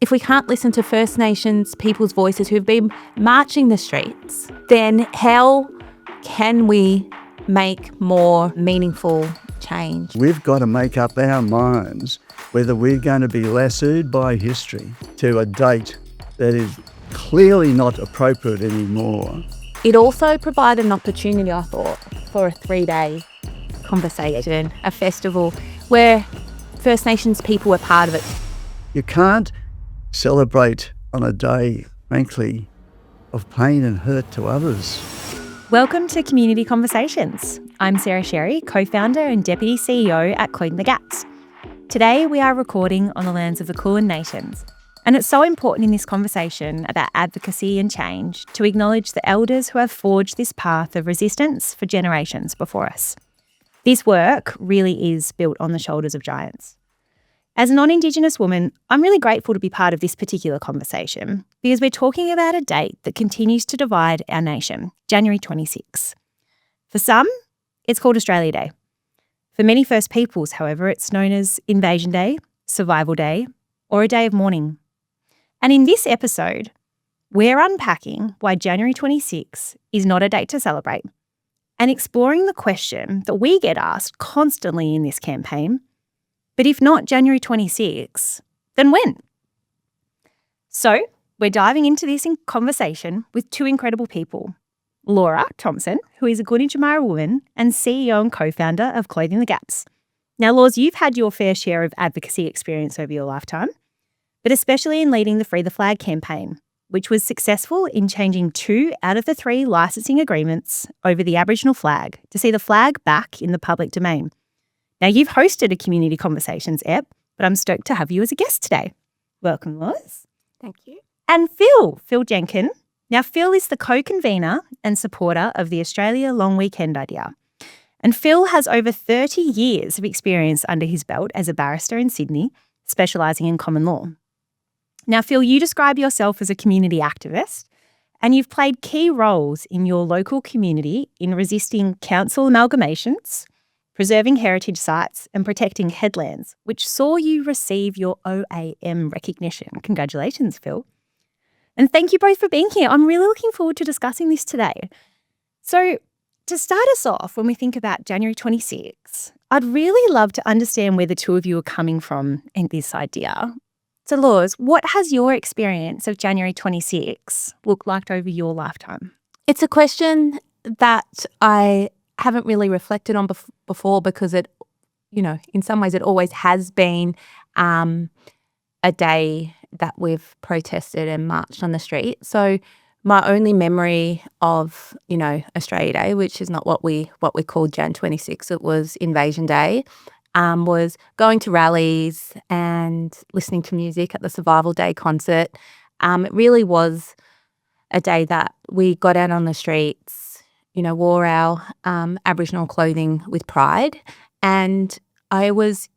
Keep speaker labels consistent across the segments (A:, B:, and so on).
A: if we can't listen to First Nations people's voices who've been marching the streets, then how can we make more meaningful change?
B: We've got to make up our minds whether we're going to be lassoed by history to a date that is clearly not appropriate anymore.
A: It also provided an opportunity, I thought, for a 3-day conversation, a festival where First Nations people were part of it.
B: You can't celebrate on a day, frankly, of pain and hurt to others.
C: Welcome to Community Conversations. I'm Sarah Sherry, co-founder and deputy CEO at Closing the Gaps. Today we are recording on the lands of the Kulin Nations, and it's so important in this conversation about advocacy and change to acknowledge the elders who have forged this path of resistance for generations before us. This work really is built on the shoulders of giants. As a non-Indigenous woman, I'm really grateful to be part of this particular conversation because we're talking about a date that continues to divide our nation, January 26. For some, it's called Australia Day. For many First Peoples, however, it's known as Invasion Day, Survival Day, or a day of mourning. And in this episode, we're unpacking why January 26 is not a date to celebrate and exploring the question that we get asked constantly in this campaign, but if not January 26, then when? So we're diving into this in conversation with two incredible people, Laura Thompson, who is a Gunditjmara woman and CEO and co-founder of Closing the Gaps. Now, Laws, you've had your fair share of advocacy experience over your lifetime, but especially in leading the Free the Flag campaign, which was successful in changing 2 out of the 3 licensing agreements over the Aboriginal flag to see the flag back in the public domain. Now, you've hosted a Community Conversations ep, but I'm stoked to have you as a guest today. Welcome, Laws.
A: Thank you.
C: And Phil Jenkyn. Now, Phil is the co-convener and supporter of the Australia Long Weekend idea. And Phil has over 30 years of experience under his belt as a barrister in Sydney, specialising in common law. Now, Phil, you describe yourself as a community activist, and you've played key roles in your local community in resisting council amalgamations, preserving heritage sites, and protecting headlands, which saw you receive your OAM recognition. Congratulations, Phil. And thank you both for being here. I'm really looking forward to discussing this today. So, to start us off, when we think about January 26, I'd really love to understand where the two of you are coming from in this idea. So, Laws, what has your experience of January 26 looked like over your lifetime?
A: It's a question that I haven't really reflected on before because it, in some ways it always has been a day that we've protested and marched on the street. So my only memory of, Australia Day, which is not what we called Jan 26, it was Invasion Day, was going to rallies and listening to music at the Survival Day concert. It really was a day that we got out on the streets, wore our Aboriginal clothing with pride. And I was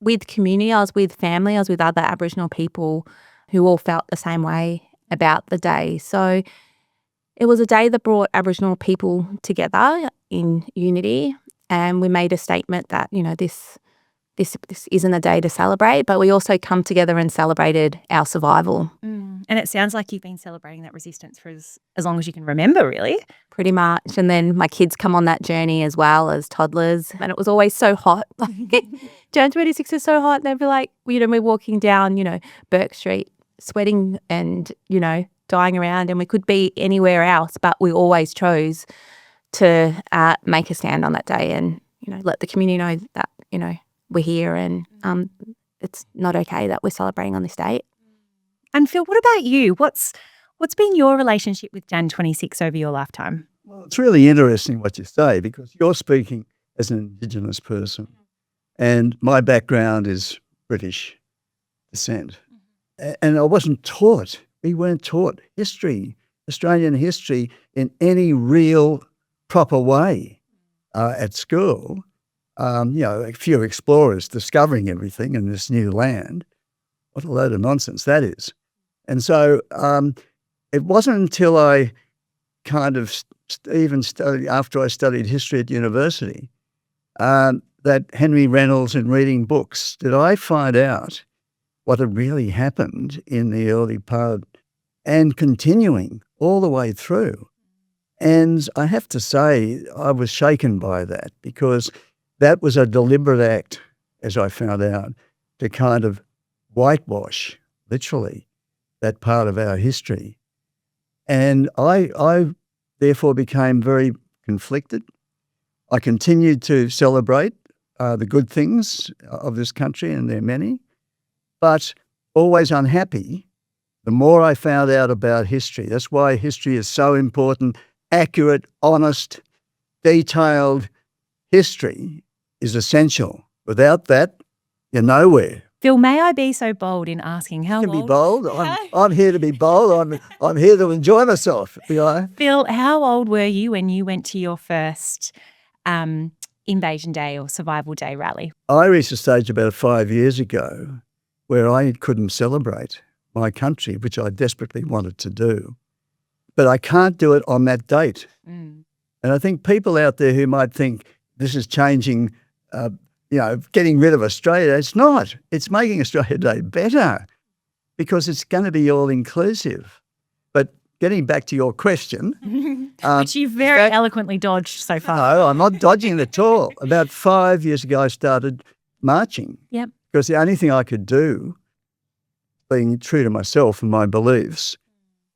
A: with community, I was with family, I was with other Aboriginal people who all felt the same way about the day. So it was a day that brought Aboriginal people together in unity, and we made a statement that, this isn't a day to celebrate, but we also come together and celebrated our survival.
C: And it sounds like you've been celebrating that resistance for as long as you can remember, really.
A: Pretty much. And then my kids come on that journey as well as toddlers. And it was always so hot. Jan 26 is so hot. And they'd be like, we're walking down, Burke Street, sweating and, dying around. And we could be anywhere else, but we always chose to make a stand on that day and, let the community know that, we're here and it's not okay that we're celebrating on this date.
C: And Phil, what about you? What's been your relationship with Jan 26 over your lifetime?
B: Well, it's really interesting what you say because you're speaking as an Indigenous person and my background is British descent. And I wasn't taught, we weren't taught history, Australian history in any real proper way at school. A few explorers discovering everything in this new land. What a load of nonsense that is. And so it wasn't until I kind of even studied, after I studied history at university, that Henry Reynolds in reading books did I find out what had really happened in the early part and continuing all the way through. And I have to say, I was shaken by that, because that was a deliberate act, as I found out, to kind of whitewash, literally, that part of our history. And I therefore became very conflicted. I continued to celebrate the good things of this country, and there are many, but always unhappy the more I found out about history. That's why history is so important. Accurate, honest, detailed history is essential. Without that, you're nowhere.
C: Phil, may I be so bold in asking how
B: You can
C: old?
B: be bold. I'm here to be bold. I'm here to enjoy myself.
C: Phil, how old were you when you went to your first Invasion Day or Survival Day rally?
B: I reached a stage about 5 years ago where I couldn't celebrate my country, which I desperately wanted to do. But I can't do it on that date. And I think people out there who might think this is changing, getting rid of Australia, it's not. It's making Australia Day better, because it's going to be all-inclusive. But getting back to your question.
C: Which you've very eloquently dodged so far.
B: No, I'm not dodging it at all. About 5 years ago, I started marching.
C: Yep.
B: Because the only thing I could do, being true to myself and my beliefs,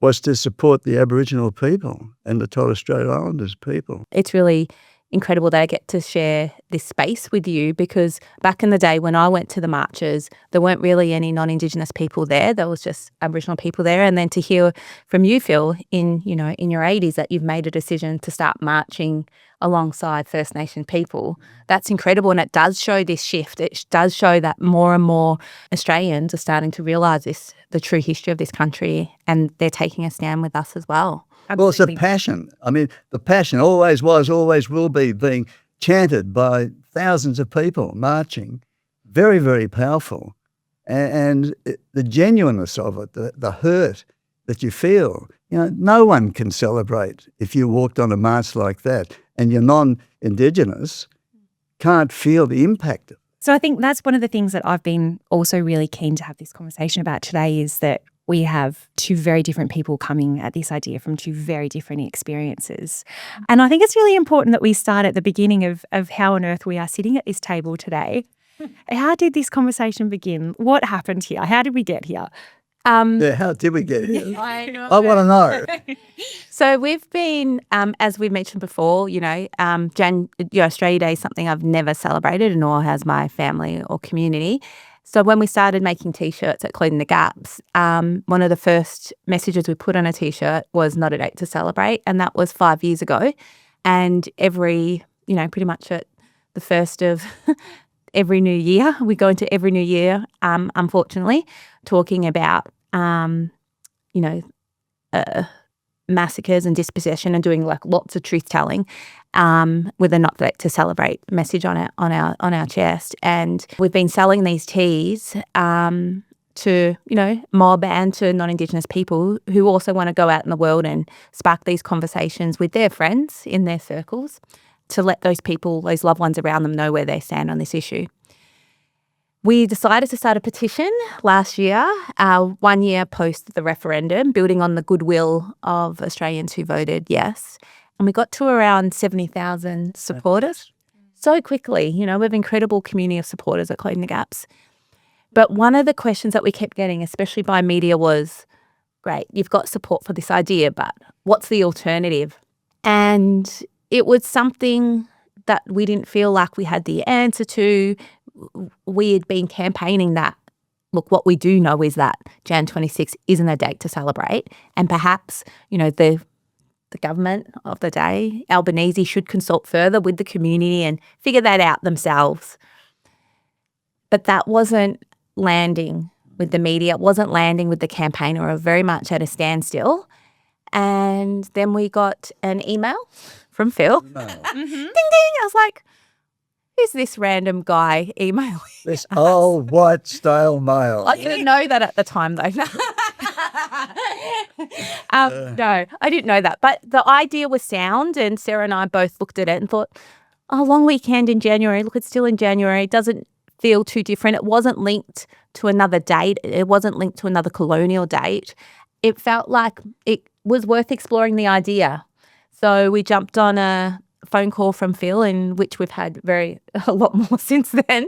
B: was to support the Aboriginal people and the Torres Strait Islanders people.
A: It's really incredible that I get to share this space with you, because back in the day when I went to the marches, there weren't really any non-Indigenous people there. There was just Aboriginal people there. And then to hear from you, Phil, in your 80s, that you've made a decision to start marching alongside First Nation people, that's incredible. And it does show this shift. It does show that more and more Australians are starting to realise the true history of this country, and they're taking a stand with us as well.
B: Well, it's a passion. I mean, the passion always was, always will be, being chanted by thousands of people marching. Very, very powerful. And the genuineness of it, the hurt that you feel, no one can celebrate if you walked on a march like that and you're non-Indigenous, can't feel the impact of it.
C: So I think that's one of the things that I've been also really keen to have this conversation about today, is that we have two very different people coming at this idea from two very different experiences. And I think it's really important that we start at the beginning of how on earth we are sitting at this table today. How did this conversation begin? What happened here? How did we get here?
B: How did we get here?
A: I know.
B: I want to know.
A: So we've been, as we've mentioned before, Australia Day is something I've never celebrated, nor has my family or community. So when we started making T-shirts at Closing the Gaps, one of the first messages we put on a T-shirt was not a date to celebrate, and that was 5 years ago. And pretty much at the first of every new year, we go into every new year, unfortunately, talking about, massacres and dispossession, and doing lots of truth telling, with a not date to celebrate message on our chest. And we've been selling these teas to mob and to non-Indigenous people who also want to go out in the world and spark these conversations with their friends in their circles, to let those people, those loved ones around them, know where they stand on this issue. We decided to start a petition last year, 1 year post the referendum, building on the goodwill of Australians who voted yes. And we got to around 70,000 supporters so quickly. We have an incredible community of supporters at Closing the Gaps. But one of the questions that we kept getting, especially by media, was, great, you've got support for this idea, but what's the alternative? And it was something that we didn't feel like we had the answer to. We had been campaigning that, look, what we do know is that Jan 26 isn't a date to celebrate, and perhaps, the government of the day, Albanese, should consult further with the community and figure that out themselves. But that wasn't landing with the media. It wasn't landing with the campaign. We were very much at a standstill. And then we got an email from Phil. Ding, ding. I was like, who's this random guy emailing
B: This old white stale male.
A: I didn't know that at the time, though. No, I didn't know that. But the idea was sound, and Sarah and I both looked at it and thought, long weekend in January. Look, it's still in January. It doesn't feel too different. It wasn't linked to another date. It wasn't linked to another colonial date. It felt like it was worth exploring the idea. So we jumped on a phone call from Phil, in which we've had a lot more since then.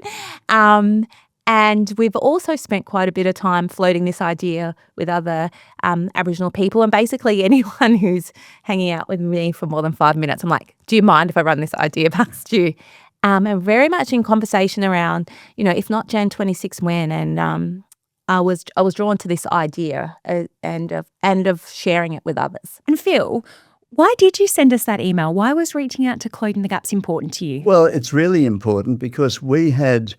A: And we've also spent quite a bit of time floating this idea with other Aboriginal people, and basically anyone who's hanging out with me for more than 5 minutes, I'm like, do you mind if I run this idea past you? And very much in conversation around, if not Jan 26, when? And I was drawn to this idea and of sharing it with others.
C: And Phil, why did you send us that email? Why was reaching out to Closing the Gaps important to you?
B: Well, it's really important because we had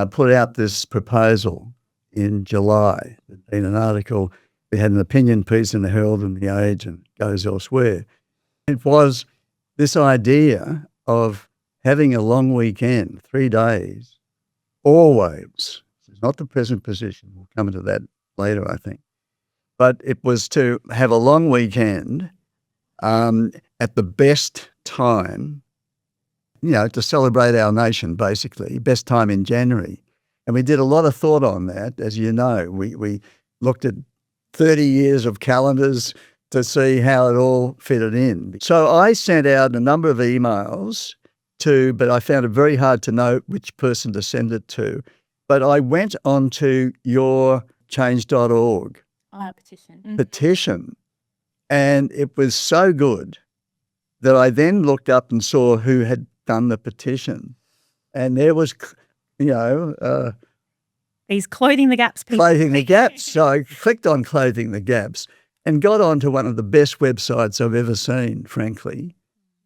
B: put out this proposal in July. There'd been an article, we had an opinion piece in the Herald and the Age, and it goes elsewhere. It was this idea of having a long weekend, 3 days, always. It's not the present position. We'll come into that later, I think. But it was to have a long weekend at the best time, to celebrate our nation, basically, best time in January. And we did a lot of thought on that, as you know. We looked at 30 years of calendars to see how it all fitted in. So I sent out a number of emails but I found it very hard to know which person to send it to. But I went on to your change.org petition, and it was so good that I then looked up and saw who had done the petition. And there was,
C: these Closing the Gaps people.
B: Closing the Gaps. So I clicked on Closing the Gaps and got onto one of the best websites I've ever seen, frankly.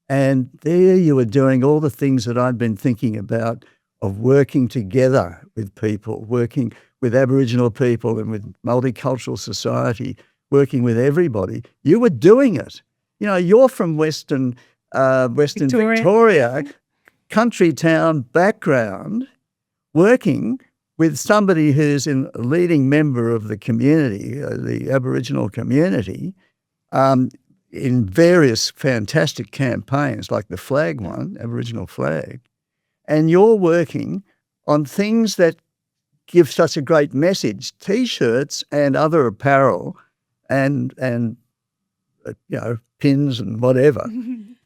B: And there you were doing all the things that I'd been thinking about, of working together with people, working with Aboriginal people and with multicultural society, working with everybody. You were doing it. You're from Western Victoria, country town background, working with somebody who's a leading member of the community, the Aboriginal community, in various fantastic campaigns like the flag one, Aboriginal flag. And you're working on things that give such a great message, T-shirts and other apparel and pins and whatever.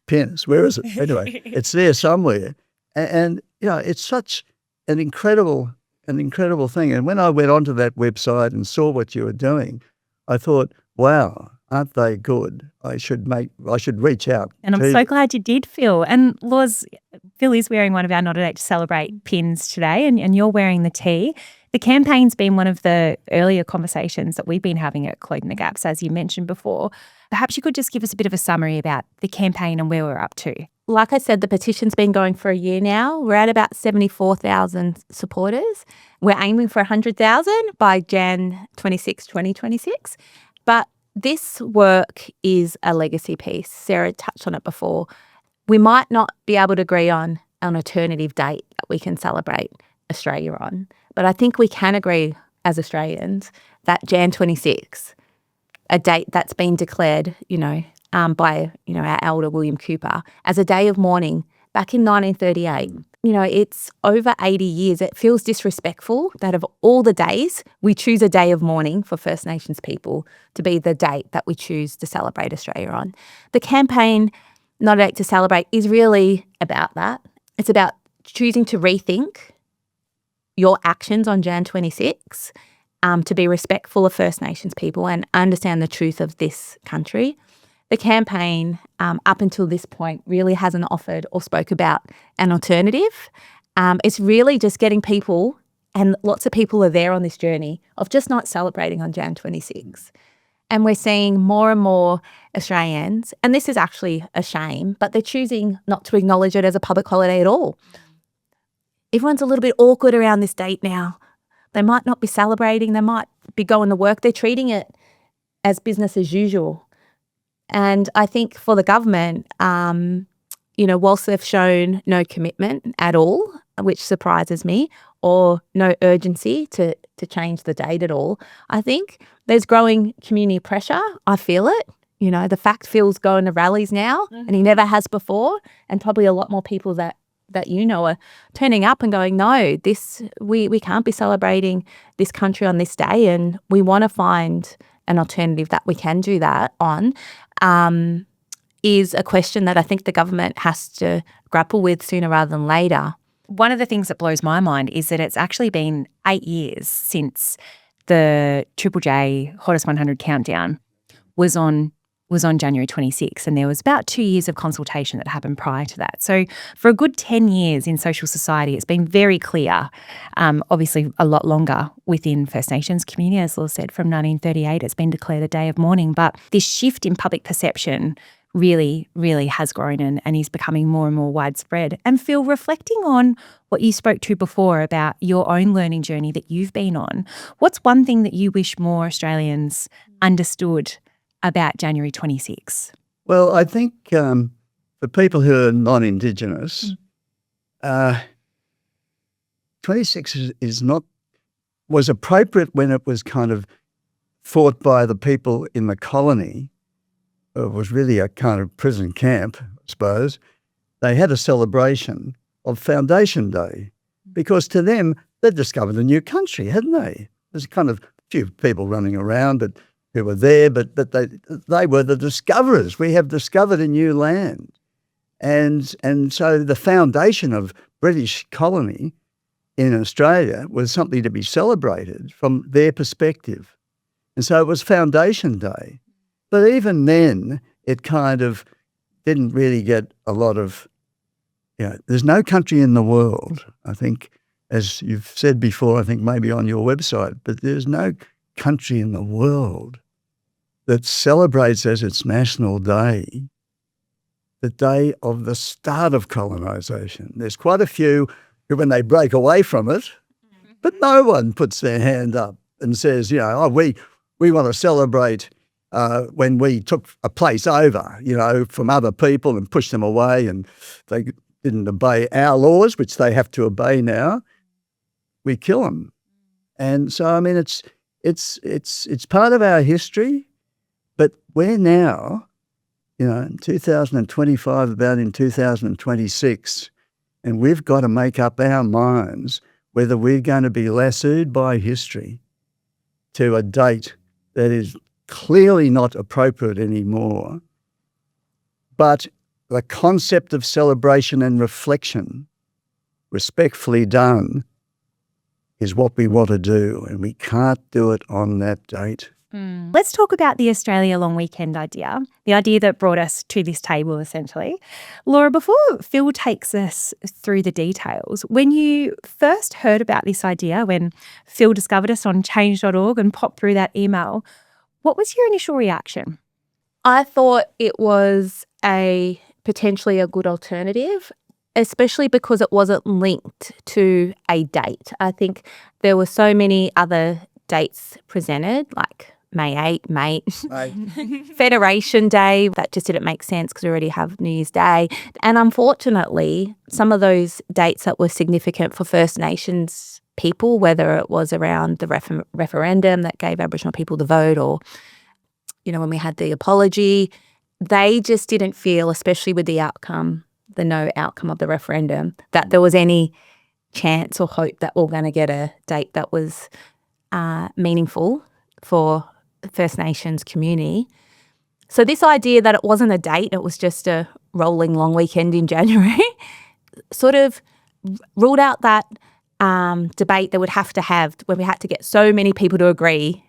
B: Pins, where is it? Anyway, it's there somewhere. And it's such an incredible thing. And when I went onto that website and saw what you were doing, I thought, wow, aren't they good? I should reach out.
C: And I'm so glad you did, Phil. And Phil is wearing one of our Not a Date to Celebrate pins today, and you're wearing the tee. The campaign's been one of the earlier conversations that we've been having at Closing the Gaps, as you mentioned before. Perhaps you could just give us a bit of a summary about the campaign and where we're up to.
A: Like I said, the petition's been going for a year now. We're at about 74,000 supporters. We're aiming for 100,000 by Jan 26, 2026. But this work is a legacy piece. Sarah touched on it before. We might not be able to agree on an alternative date that we can celebrate Australia on, but I think we can agree as Australians that Jan 26, a date that's been declared, by our elder William Cooper as a day of mourning back in 1938. It's over 80 years. It feels disrespectful that of all the days, we choose a day of mourning for First Nations people to be the date that we choose to celebrate Australia on. The campaign, Not a Date to Celebrate, is really about that. It's about choosing to rethink your actions on Jan 26, to be respectful of First Nations people and understand the truth of this country. The campaign, up until this point, really hasn't offered or spoke about an alternative. It's really just getting people, and lots of people are there on this journey, of just not celebrating on Jan 26. And we're seeing more and more Australians, and this is actually a shame, but they're choosing not to acknowledge it as a public holiday at all. Everyone's a little bit awkward around this date now. They might not be celebrating, they might be going to work. They're treating it as business as usual. And I think for the government, whilst they've shown no commitment at all, which surprises me, or no urgency to change the date at all, I think there's growing community pressure. I feel it. The fact Phil's going to rallies now, and he never has before, and probably a lot more people that that you know are turning up and going, no, this we can't be celebrating this country on this day, and we want to find an alternative that we can do that on, is a question that I think the government has to grapple with sooner rather than later.
C: One of the things that blows my mind is that it's actually been 8 years since the Triple J Hottest 100 countdown was on January 26, and there was about 2 years of consultation that happened prior to that. So for a good 10 years in social society, it's been very clear, obviously a lot longer within First Nations community, as Laura said, from 1938 it's been declared a day of mourning. But this shift in public perception really, really has grown and is becoming more and more widespread. And Phil, reflecting on what you spoke to before about your own learning journey that you've been on, what's one thing that you wish more Australians understood about January 26?
B: Well, I think for people who are non-Indigenous, 26 was appropriate when it was kind of fought by the people in the colony. It was really a kind of prison camp, I suppose. They had a celebration of Foundation Day because to them, they'd discovered a new country, hadn't they? There's kind of a few people running around who were there, but they were the discoverers. We have discovered a new land. And so the foundation of British colony in Australia was something to be celebrated from their perspective. And so it was Foundation Day. But even then, it kind of didn't really get a lot of, there's no country in the world, I think, as you've said before, I think maybe on your website, but there's no country in the world that celebrates as its national day the day of the start of colonisation. There's quite a few who, when they break away from it, but no one puts their hand up and says, we want to celebrate when we took a place over, from other people and pushed them away and they didn't obey our laws, which they have to obey now, we kill them. And so, I mean, it's part of our history, but we're now, in 2025, about in 2026, and we've got to make up our minds whether we're going to be lassoed by history to a date that is clearly not appropriate anymore. But the concept of celebration and reflection, respectfully done, is what we want to do, and we can't do it on that date.
C: Let's talk about the Australia Long Weekend idea, the idea that brought us to this table, essentially. Laura, before Phil takes us through the details, when you first heard about this idea, when Phil discovered us on change.org and popped through that email, what was your initial reaction?
A: I thought it was potentially a good alternative, especially because it wasn't linked to a date. I think there were so many other dates presented, like May 8, May Federation Day. That just didn't make sense because we already have New Year's Day. And unfortunately, some of those dates that were significant for First Nations people, whether it was around the referendum that gave Aboriginal people the vote or, when we had the apology, they just didn't feel, especially with the no outcome of the referendum, that there was any chance or hope that we're going to get a date that was meaningful for the First Nations community. So this idea that it wasn't a date, it was just a rolling long weekend in January, sort of ruled out that debate that we'd have to have when we had to get so many people to agree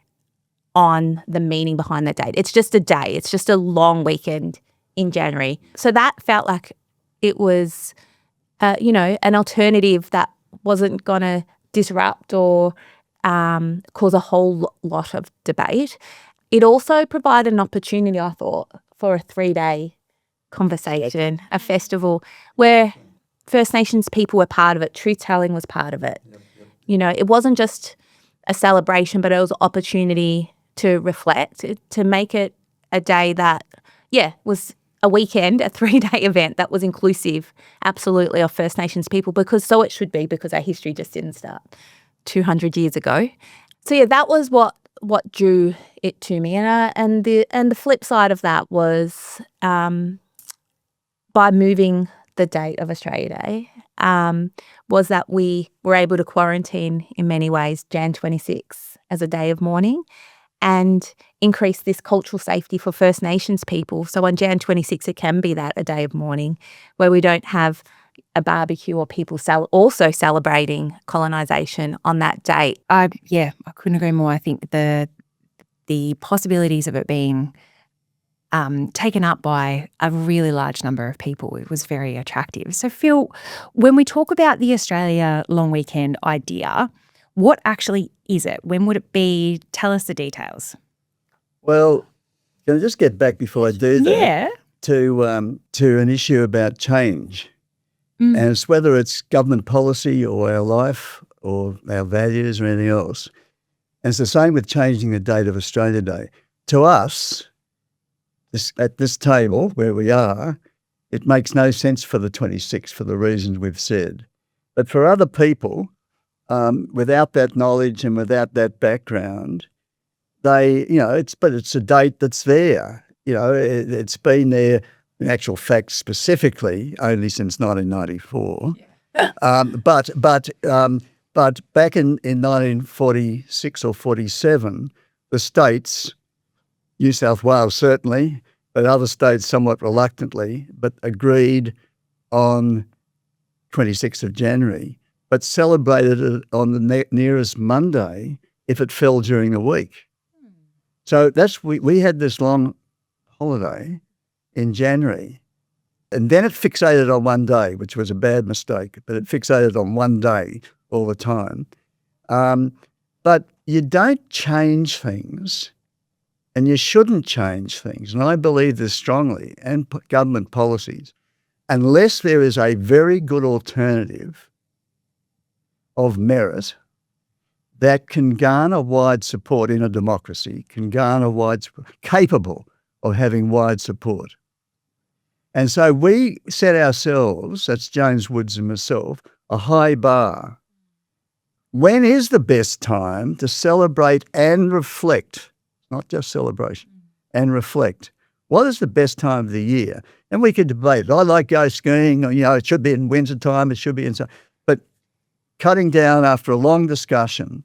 A: on the meaning behind the date. It's just a day. It's just a long weekend in January. So that felt like it was, an alternative that wasn't going to disrupt or cause a whole lot of debate. It also provided an opportunity, I thought, for a 3-day conversation, a festival where First Nations people were part of it. Truth-telling was part of it. It wasn't just a celebration, but it was an opportunity to reflect, to make it a day that, was a weekend, a 3-day event that was inclusive, absolutely, of First Nations people, because so it should be, because our history just didn't start 200 years ago. So that was what drew it to me, and the flip side of that was by moving the date of Australia Day, was that we were able to quarantine in many ways Jan 26 as a day of mourning and increase this cultural safety for First Nations people. So on Jan 26 it can be that, a day of mourning, where we don't have a barbecue or people also celebrating colonisation on that date.
C: I couldn't agree more. I think the possibilities of it being taken up by a really large number of people, it was very attractive. So Phil, when we talk about the Australia long weekend idea, what actually is it? When would it be? Tell us the details.
B: Well, can I just get back before I do that?
C: Yeah.
B: To an issue about change. And it's whether it's government policy or our life or our values or anything else. And it's the same with changing the date of Australia Day. To us, at this table where we are, it makes no sense for the 26th for the reasons we've said. But for other people, without that knowledge and without that background, it's a date that's there. It's been there, in actual fact, specifically only since 1994. Yeah. But back in 1946 or 47, the states, New South Wales certainly, but other states somewhat reluctantly, but agreed on 26th of January, but celebrated it on the nearest Monday if it fell during the week. So we had this long holiday in January, and then it fixated on one day, which was a bad mistake, but it fixated on one day all the time. But you don't change things, and you shouldn't change things, and I believe this strongly, and government policies, unless there is a very good alternative of merit that can garner wide support in a democracy, capable of having wide support. And so we set ourselves, that's James Woods and myself, a high bar. When is the best time to celebrate and reflect, not just celebration, and reflect? What is the best time of the year? And we could debate. I like go skiing, it should be in winter time, it should be in summer. But cutting down after a long discussion,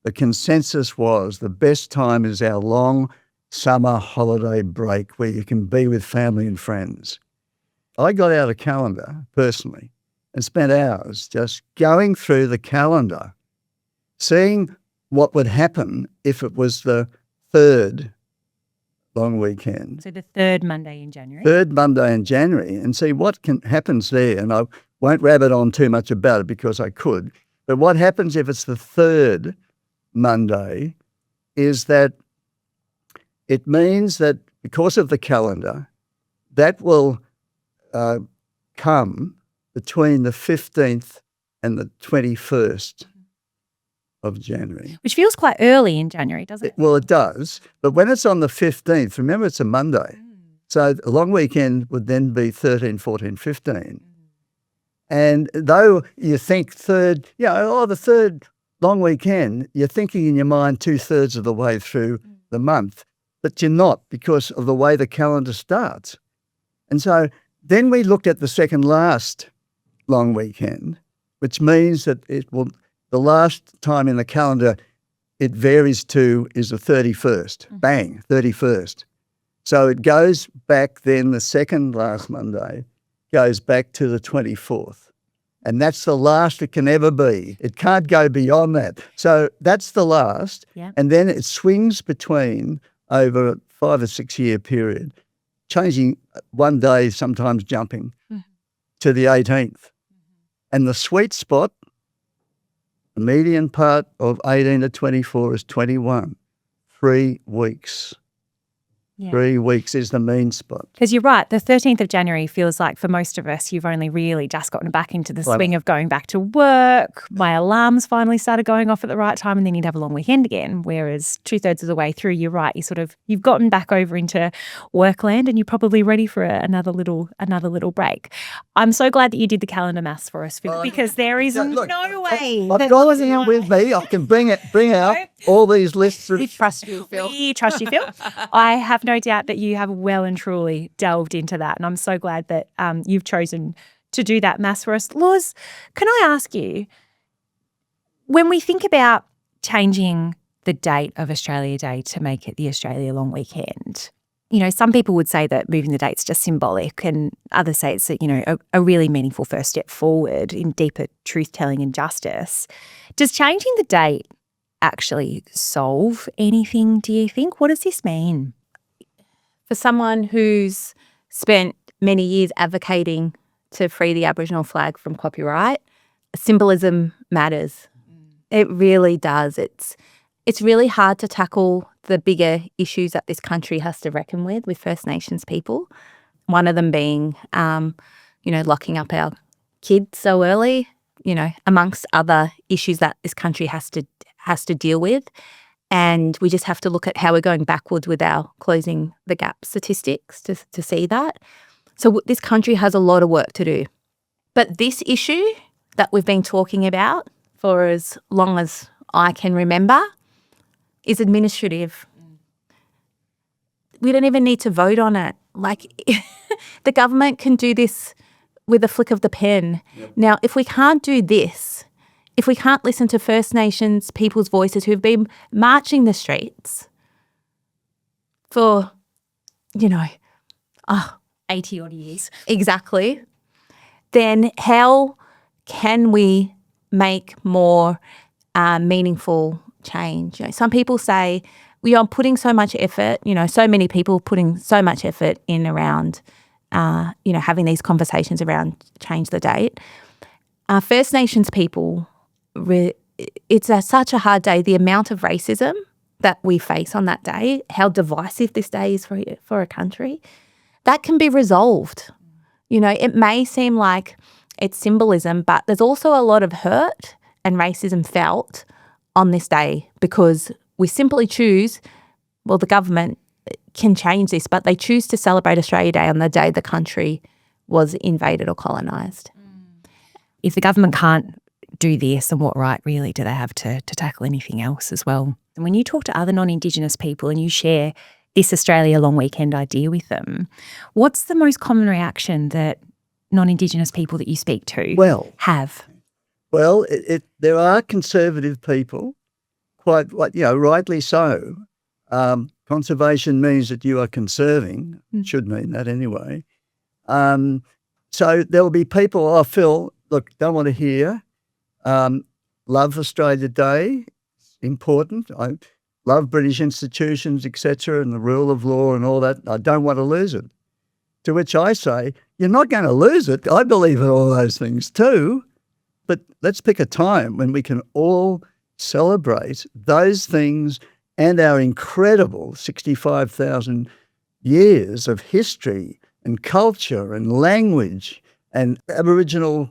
B: the consensus was the best time is our long summer holiday break where you can be with family and friends. I got out a calendar personally and spent hours just going through the calendar, seeing what would happen if it was the third long weekend.
C: So the third Monday in January.
B: Third Monday in January, and see what happens there. And I won't rabbit on too much about it because I could. But what happens if it's the third Monday is that it means that because of the calendar, that will come between the 15th and the 21st of January.
C: Which feels quite early in January, doesn't it?
B: Well, it does. But when it's on the 15th, remember it's a Monday. So a long weekend would then be 13, 14, 15. And though you think the third long weekend, you're thinking in your mind 2/3 of the way through the month, but you're not because of the way the calendar starts. And so then we looked at the second last long weekend, which means that the last time in the calendar it varies to is the 31st. Bang, 31st. So it goes back then, the second last Monday goes back to the 24th. And that's the last it can ever be. It can't go beyond that. So that's the last.
C: Yeah.
B: And then it swings between over a 5 or 6 year period, changing one day, sometimes jumping to the 18th. And the sweet spot, the median part of 18 to 24 is 21. 3 weeks. Yeah. 3 weeks is the mean spot.
C: Because you're right, the 13th of January feels like for most of us, you've only really just gotten back into the swing of going back to work. My alarms finally started going off at the right time and then you'd have a long weekend again. Whereas 2/3 of the way through, you're right, you've gotten back over into workland and you're probably ready for another little break. I'm so glad that you did the calendar maths for us, Phil, because there is no way.
B: I've got it here with me. I can bring out all these lists.
A: We trust you, Phil.
C: We trust you, Phil. I have no doubt that you have well and truly delved into that. And I'm so glad that you've chosen to do that mass for us. Laws, can I ask you, when we think about changing the date of Australia Day to make it the Australia Long Weekend, some people would say that moving the date's just symbolic, and others say it's a really meaningful first step forward in deeper truth-telling and justice. Does changing the date actually solve anything, do you think? What does this mean?
A: For someone who's spent many years advocating to free the Aboriginal flag from copyright, symbolism matters. It really does. It's really hard to tackle the bigger issues that this country has to reckon with First Nations people. One of them being, locking up our kids so early, amongst other issues that this country has to deal with. And we just have to look at how we're going backwards with our closing the gap statistics to see that. So this country has a lot of work to do. But this issue that we've been talking about for as long as I can remember is administrative. We don't even need to vote on it. The government can do this with a flick of the pen. Yep. Now, if we can't do this, if we can't listen to First Nations people's voices who've been marching the streets for,
C: 80-odd years.
A: Exactly. Then how can we make more meaningful change? Some people say, we are putting so much effort, so many people putting so much effort in around, having these conversations around change the date. First Nations people, it's such a hard day. The amount of racism that we face on that day, how divisive this day is for a country, that can be resolved. It may seem like it's symbolism, but there's also a lot of hurt and racism felt on this day because we simply choose, the government can change this, but they choose to celebrate Australia Day on the day the country was invaded or colonised.
C: If the government can't do this, then what right really do they have to tackle anything else as well? And when you talk to other non-Indigenous people and you share this Australia Long Weekend idea with them, what's the most common reaction that non-Indigenous people that you speak to have?
B: Well, there are conservative people, quite rightly so. Conservation means that you are conserving. It should mean that anyway. So there will be people, Phil, look, don't want to hear. Love Australia Day, important. I love British institutions, etc., and the rule of law and all that. I don't want to lose it. To which I say, you're not going to lose it. I believe in all those things too. But let's pick a time when we can all celebrate those things and our incredible 65,000 years of history and culture and language and Aboriginal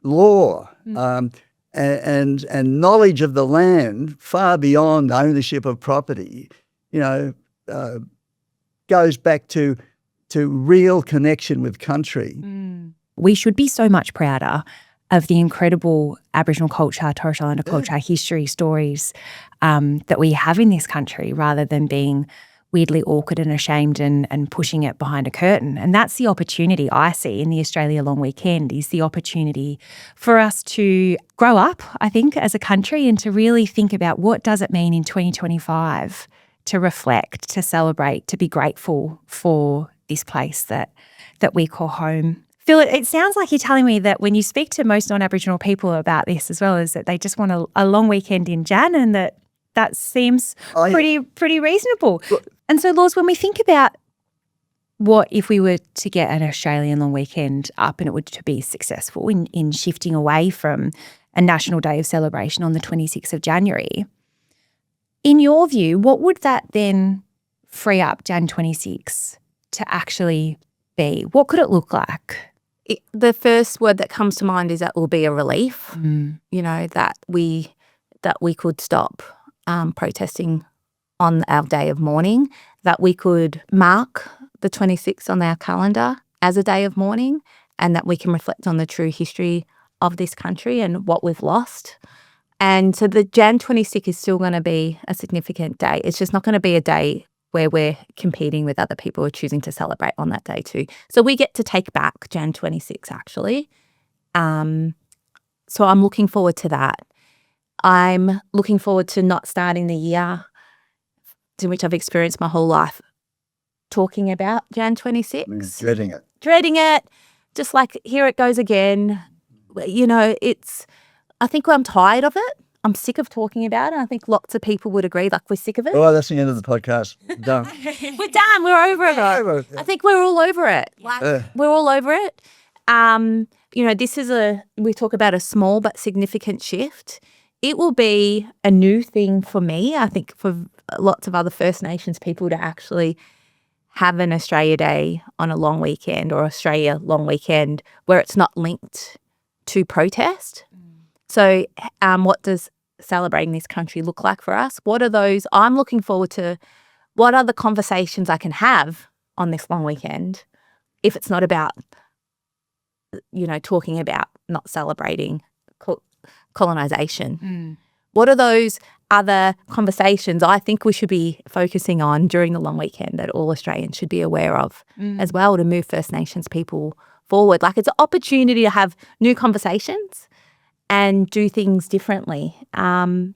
B: law and knowledge of the land far beyond ownership of property, goes back to real connection with country.
C: We should be so much prouder of the incredible Aboriginal culture, Torres Strait Islander culture, history, stories that we have in this country rather than being weirdly awkward and ashamed and pushing it behind a curtain. And that's the opportunity I see in the Australia Long Weekend, is the opportunity for us to grow up, I think, as a country and to really think about what does it mean in 2025 to reflect, to celebrate, to be grateful for this place that we call home. Phil, it sounds like you're telling me that when you speak to most non-Aboriginal people about this as well, is that they just want a long weekend in Jan, and that seems pretty reasonable. And so, Laws, when we think about what if we were to get an Australian long weekend up and it were to be successful in shifting away from a national day of celebration on the 26th of January, in your view, what would that then free up Jan 26 to actually be? What could it look like?
A: The first word that comes to mind is that will be a relief, that we could stop protesting on our day of mourning, that we could mark the 26th on our calendar as a day of mourning, and that we can reflect on the true history of this country and what we've lost. And so the Jan 26th is still going to be a significant day. It's just not going to be a day where we're competing with other people who are choosing to celebrate on that day too. So we get to take back Jan 26 actually. So I'm looking forward to that. I'm looking forward to not starting the year in which I've experienced my whole life talking about Jan 26.
B: Dreading it.
A: Dreading it. Just like, here it goes again. You know, I think I'm tired of it. I'm sick of talking about it. I think lots of people would agree, like we're sick of it.
B: Oh, that's the end of the podcast. Done.
A: We're done. We're over it. I think we're all over it. We're all over it. You know, this is we talk about a small but significant shift. It will be a new thing for me, I think for lots of other First Nations people to actually have an Australia Day on a long weekend or Australia long weekend where it's not linked to protest. So what does celebrating this country look like for us? What are those? I'm looking forward to what are the conversations I can have on this long weekend if it's not about, you know, talking about not celebrating colonisation. What are those other conversations I think we should be focusing on during the long weekend that all Australians should be aware of as well to move First Nations people forward? Like, it's an opportunity to have new conversations and do things differently. And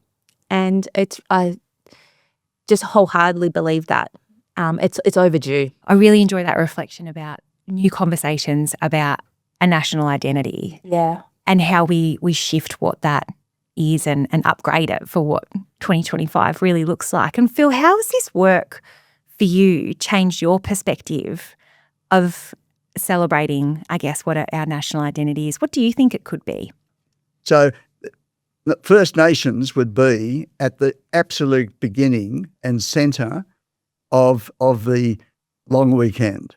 A: I just wholeheartedly believe that it's overdue.
C: I really enjoy that reflection about new conversations about a national identity.
A: Yeah.
C: And how we shift what that is and upgrade it for what 2025 really looks like. And Phil, how has this work for you changed your perspective of celebrating, I guess, what our national identity is? What do you think it could be?
B: So the First Nations would be at the absolute beginning and centre of the long weekend,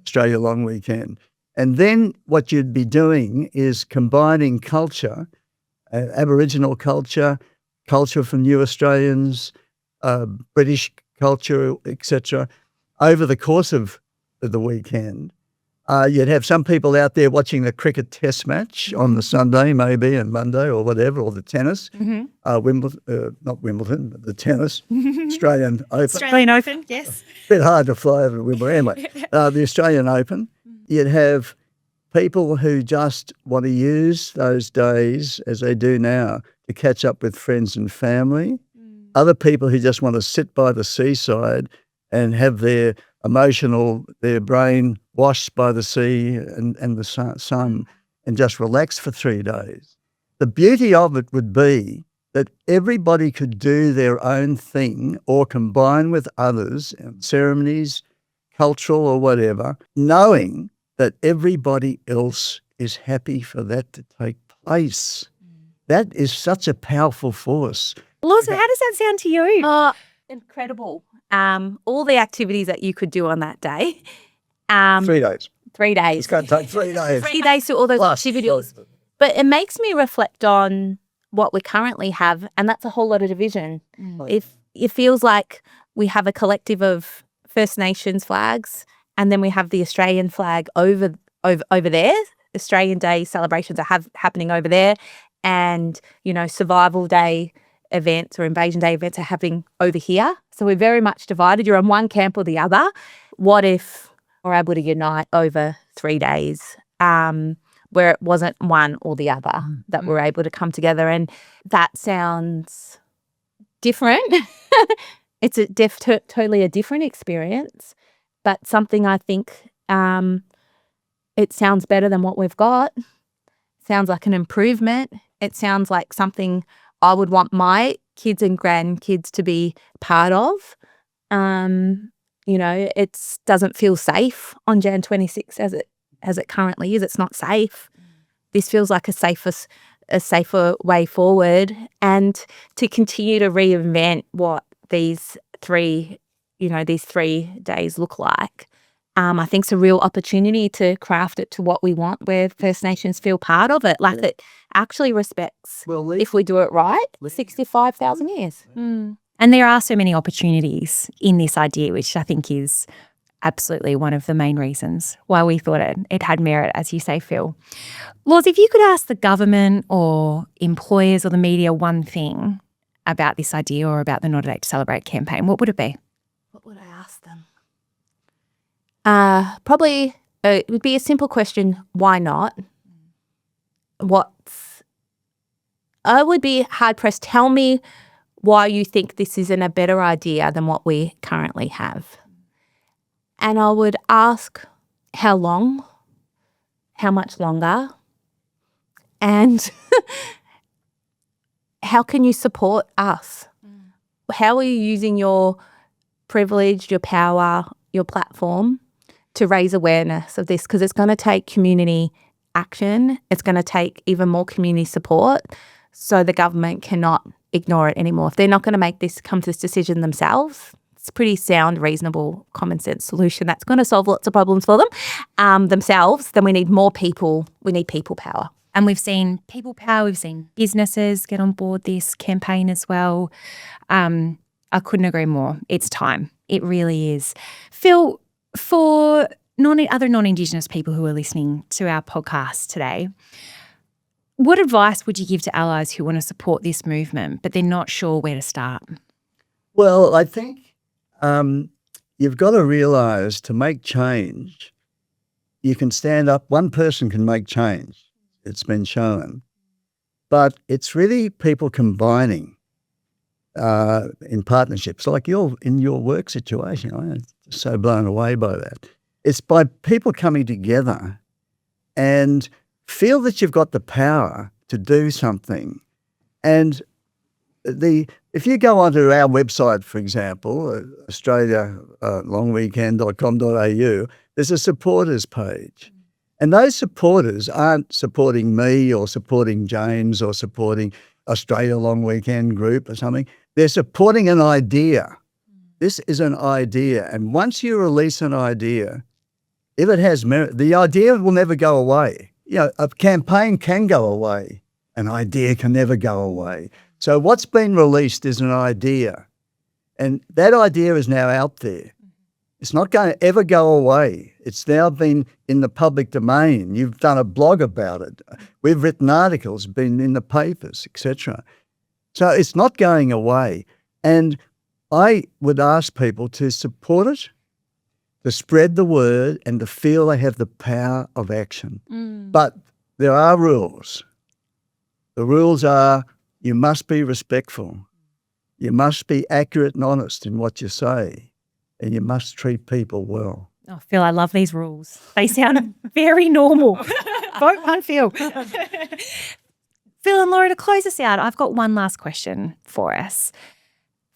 B: Australia long weekend. And then what you'd be doing is combining culture, Aboriginal culture, culture from New Australians, British culture, etc., over the course of the weekend. You'd have some people out there watching the cricket test match on the Sunday maybe and Monday or whatever, or the tennis, Wimbledon, not Wimbledon, but the tennis, Australian Open.
C: Australian Open, yes.
B: Bit hard to fly over to Wimbledon. Anyway, the Australian Open. You'd have people who just want to use those days, as they do now, to catch up with friends and family. Other people who just want to sit by the seaside and have their brain washed by the sea and the sun and just relax for 3 days. The beauty of it would be that everybody could do their own thing or combine with others in ceremonies, cultural or whatever, knowing that everybody else is happy for that to take place. That is such a powerful force.
C: Lawson, how does that sound to you?
A: Incredible. All the activities that you could do on that day.
B: 3 days.
A: 3 days.
B: It's going to take 3 days.
A: 3 days to all those activities. But it makes me reflect on what we currently have, and that's a whole lot of division. It feels like we have a collective of First Nations flags, and then we have the Australian flag over there. Australian Day celebrations are happening over there, and, you know, Survival Day events or Invasion Day events are happening over here. So we're very much divided. You're on one camp or the other. What if we're able to unite over 3 days where it wasn't one or the other, that we're able to come together? And that sounds different. It's totally a different experience, but something I think it sounds better than what we've got. Sounds like an improvement. It sounds like something I would want my kids and grandkids to be part of. You know, it doesn't feel safe on Jan 26 as it currently is. It's not safe. This feels like a safer way forward, and to continue to reinvent what these 3 days look like. I think it's a real opportunity to craft it to what we want, where First Nations feel part of it, like it actually respects, if we do it right, 65,000 years.
C: And there are so many opportunities in this idea, which I think is absolutely one of the main reasons why we thought it had merit, as you say, Phil. Laws, if you could ask the government or employers or the media one thing about this idea or about the Not a Day to Celebrate campaign, what would it be?
A: What would I ask Probably it would be a simple question, why not? I would be hard-pressed. Tell me why you think this isn't a better idea than what we currently have. And I would ask how long, how much longer, and how can you support us? How are you using your privilege, your power, your platform to raise awareness of this? Because it's going to take community action. It's going to take even more community support so the government cannot ignore it anymore. If they're not going to come to this decision themselves, it's a pretty sound, reasonable, common sense solution that's going to solve lots of problems for them themselves, then we need more people. We need people power.
C: And we've seen people power, we've seen businesses get on board this campaign as well. I couldn't agree more. It's time. It really is. Phil, for other non-Indigenous people who are listening to our podcast today, what advice would you give to allies who want to support this movement but they're not sure where to start?
B: Well, I think you've got to realise to make change, you can stand up. One person can make change. It's been shown. But it's really people combining in partnerships, like in your work situation. I'm so blown away by that. It's by people coming together and feel that you've got the power to do something. And if you go onto our website, for example, australialongweekend.com.au, there's a supporters page. And those supporters aren't supporting me or supporting James or supporting Australia Long Weekend Group or something. They're supporting an idea. This is an idea. And once you release an idea, if it has merit, the idea will never go away. You know, a campaign can go away. An idea can never go away. So what's been released is an idea. And that idea is now out there. It's not going to ever go away. It's now been in the public domain. You've done a blog about it. We've written articles, been in the papers, etc. So it's not going away. And I would ask people to support it, to spread the word and to feel they have the power of action. But there are rules. The rules are you must be respectful. You must be accurate and honest in what you say. And you must treat people well.
C: Oh, Phil, I love these rules. They sound very normal. Vote one, Phil. Phil and Laura, to close us out, I've got one last question for us.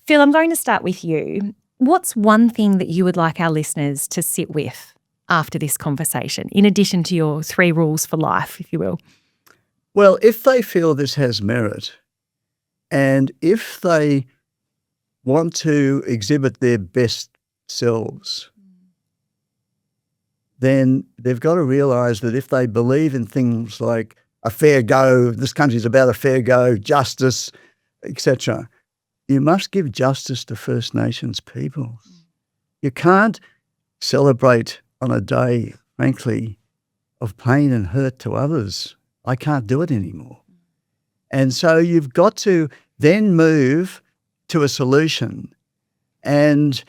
C: Phil, I'm going to start with you. What's one thing that you would like our listeners to sit with after this conversation, in addition to your 3 rules for life, if you will?
B: Well, if they feel this has merit and if they want to exhibit their best selves, then they've got to realise that if they believe in things like a fair go, this country's about a fair go, justice, etc., you must give justice to First Nations peoples. You can't celebrate on a day, frankly, of pain and hurt to others. I can't do it anymore. And so you've got to then move to a solution. And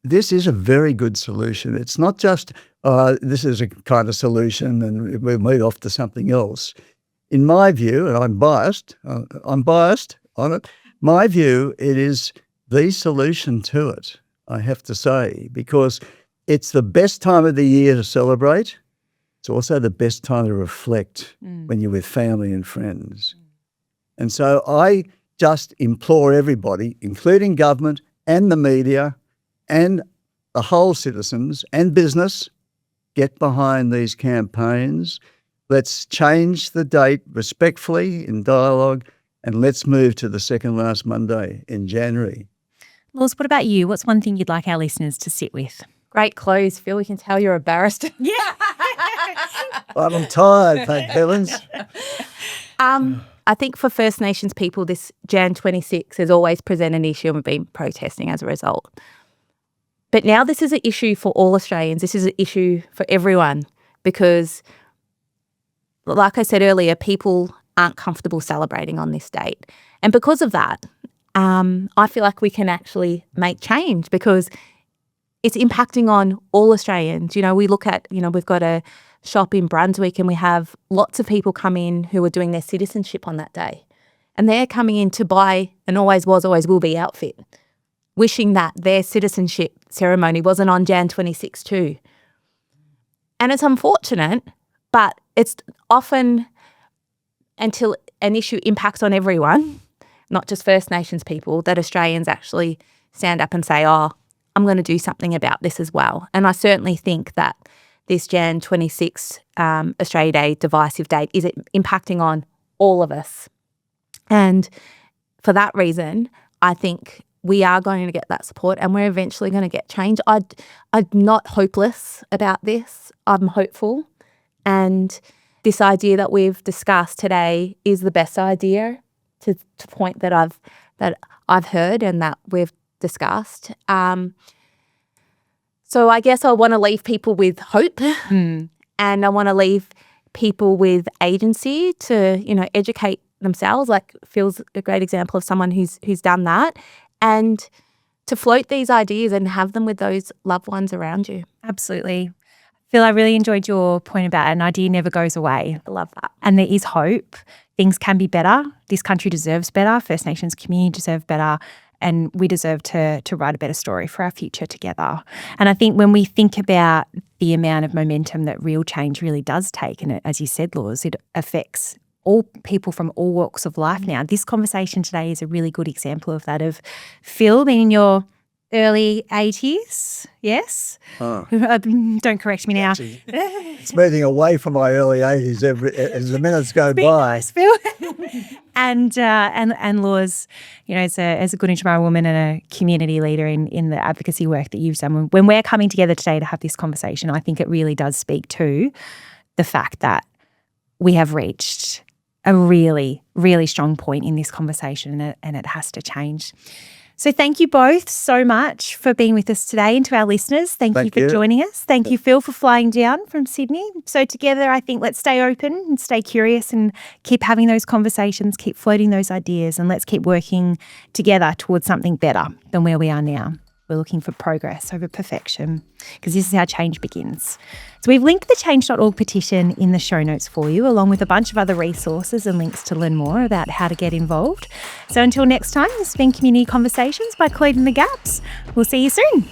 B: this is a very good solution. It's not just, this is a kind of solution and we'll move off to something else. In my view, and I'm biased on it, my view, it is the solution to it, I have to say, because it's the best time of the year to celebrate. It's also the best time to reflect when you're with family and friends. And so I just implore everybody, including government and the media and the whole citizens and business, get behind these campaigns. Let's change the date respectfully in dialogue and let's move to the second last Monday in January.
C: Laws, what about you? What's one thing you'd like our listeners to sit with?
A: Great close, Phil. We can tell you're a barrister.
C: Yeah.
B: I'm tired, thank heavens.
A: I think for First Nations people, this Jan 26 has always presented an issue and we've been protesting as a result. But now this is an issue for all Australians. This is an issue for everyone because, like I said earlier, people aren't comfortable celebrating on this date. And because of that, I feel like we can actually make change because it's impacting on all Australians. You know, we look at, you know, we've got a shop in Brunswick and we have lots of people come in who are doing their citizenship on that day. And they're coming in to buy an always was, always will be outfit, wishing that their citizenship ceremony wasn't on Jan 26 too. And it's unfortunate, but it's often until an issue impacts on everyone, not just First Nations people, that Australians actually stand up and say, oh, I'm going to do something about this as well. And I certainly think that this Jan 26 Australia Day divisive date is impacting on all of us. And for that reason, I think we are going to get that support and we're eventually going to get change. I'm not hopeless about this. I'm hopeful. And this idea that we've discussed today is the best idea to point that I've heard and that we've discussed. So I guess I want to leave people with hope and I want to leave people with agency to, you know, educate themselves. Like Phil's a great example of someone who's done that, and to float these ideas and have them with those loved ones around you.
C: Absolutely. Phil, I really enjoyed your point about an idea never goes away.
A: I love that.
C: And there is hope. Things can be better. This country deserves better. First Nations community deserve better. And we deserve to write a better story for our future together. And I think when we think about the amount of momentum that real change really does take, and it, as you said, Laws, it affects all people from all walks of life now. This conversation today is a really good example of that, of Phil being in your early 80s, yes?
B: Oh.
C: Don't correct me now.
B: It's moving away from my early 80s as the minutes go by.
C: Phil. And Laws, you know, as a Gunditjmara woman and a community leader in the advocacy work that you've done, when we're coming together today to have this conversation, I think it really does speak to the fact that we have reached a really, really strong point in this conversation and it has to change. So thank you both so much for being with us today, and to our listeners, thank you for joining us. Thank you, Phil, for flying down from Sydney. So together, I think let's stay open and stay curious and keep having those conversations, keep floating those ideas, and let's keep working together towards something better than where we are now. We're looking for progress over perfection, because this is how change begins. So we've linked the change.org petition in the show notes for you, along with a bunch of other resources and links to learn more about how to get involved. So until next time, this has been Community Conversations by Closing the Gaps. We'll see you soon.